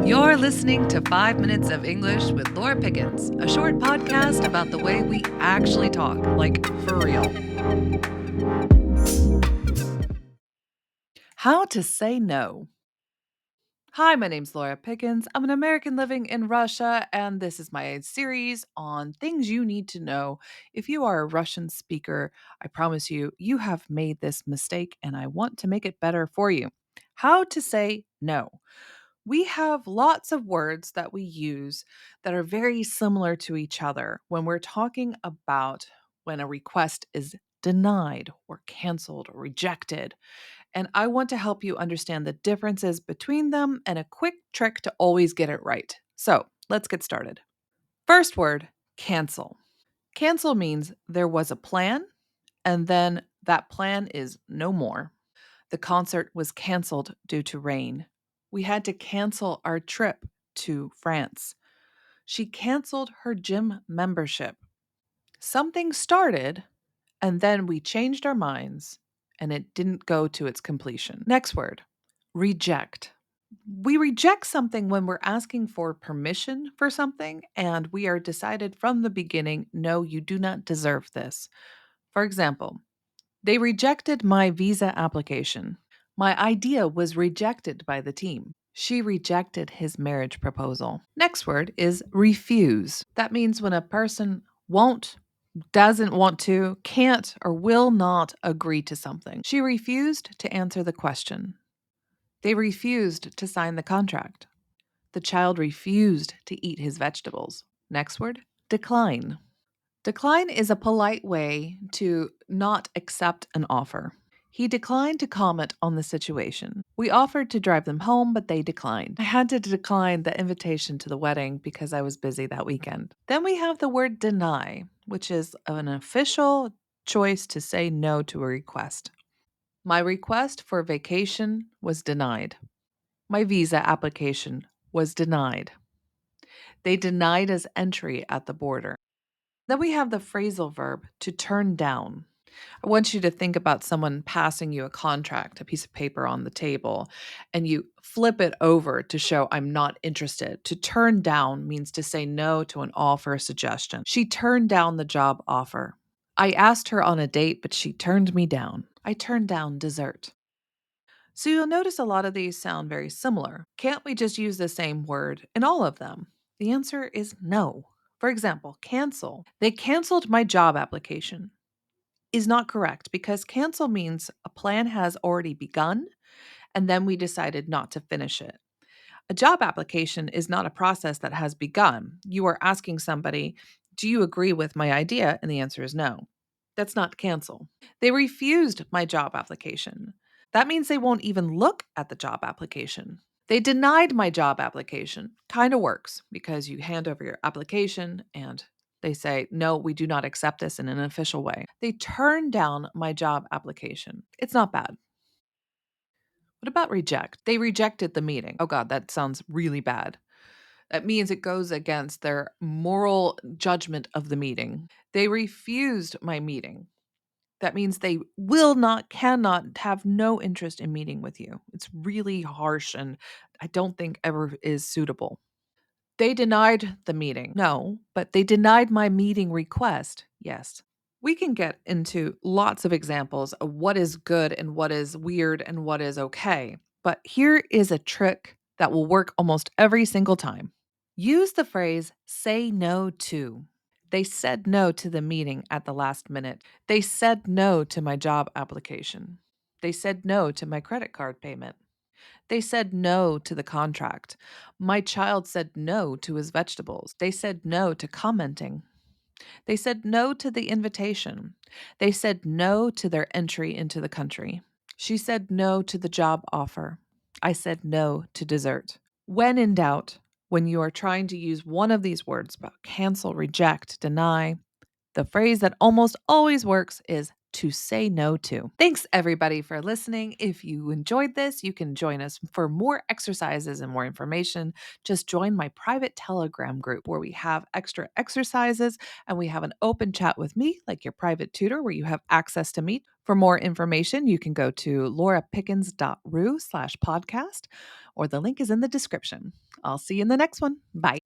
You're listening to 5 Minutes of English with Laura Pickens, a short podcast about the way we actually talk, like for real. How to say no. Hi, my name's Laura Pickens. I'm an American living in Russia, and this is my series on things you need to know. If you are a Russian speaker, I promise you, you have made this mistake, and I want to make it better for you. How to say no. We have lots of words that we use that are very similar to each other when we're talking about when a request is denied or canceled or rejected. And I want to help you understand the differences between them and a quick trick to always get it right. So let's get started. First word, cancel. Cancel means there was a plan and then that plan is no more. The concert was canceled due to rain. We had to cancel our trip to France. She canceled her gym membership. Something started, and then we changed our minds, and it didn't go to its completion. Next word, reject. We reject something when we're asking for permission for something, and we are decided from the beginning, no, you do not deserve this. For example, they rejected my visa application. My idea was rejected by the team. She rejected his marriage proposal. Next word is refuse. That means when a person won't, doesn't want to, can't, or will not agree to something. She refused to answer the question. They refused to sign the contract. The child refused to eat his vegetables. Next word, decline. Decline is a polite way to not accept an offer. He declined to comment on the situation. We offered to drive them home, but they declined. I had to decline the invitation to the wedding because I was busy that weekend. Then we have the word deny, which is an official choice to say no to a request. My request for vacation was denied. My visa application was denied. They denied us entry at the border. Then we have the phrasal verb to turn down. I want you to think about someone passing you a contract, a piece of paper on the table, and you flip it over to show I'm not interested. To turn down means to say no to an offer or suggestion. She turned down the job offer. I asked her on a date, but she turned me down. I turned down dessert. So you'll notice a lot of these sound very similar. Can't we just use the same word in all of them? The answer is no. For example, cancel. They canceled my job application. Is not correct because cancel means a plan has already begun and then we decided not to finish it. A job application is not a process that has begun. You are asking somebody, do you agree with my idea? And the answer is no. That's not cancel. They refused my job application. That means they won't even look at the job application. They denied my job application. Kind of works because you hand over your application and they say, no, we do not accept this in an official way. They turned down my job application. It's not bad. What about reject? They rejected the meeting. Oh God, that sounds really bad. That means it goes against their moral judgment of the meeting. They refused my meeting. That means they will not, cannot, have no interest in meeting with you. It's really harsh and I don't think ever is suitable. They denied the meeting. No, but they denied my meeting request. Yes. We can get into lots of examples of what is good and what is weird and what is okay. But here is a trick that will work almost every single time. Use the phrase say no to. They said no to the meeting at the last minute. They said no to my job application. They said no to my credit card payment. They said no to the contract. My child said no to his vegetables. They said no to commenting. They said no to the invitation. They said no to their entry into the country. She said no to the job offer. I said no to dessert. When in doubt, when you are trying to use one of these words about cancel, reject, deny, the phrase that almost always works is to say no to. Thanks everybody for listening. If you enjoyed this, you can join us for more exercises and more information. Just join my private Telegram group where we have extra exercises and we have an open chat with me, like your private tutor, where you have access to me For more information, you can go to laurapickens.ru/podcast, or the link is in the description. I'll see you in the next one. Bye.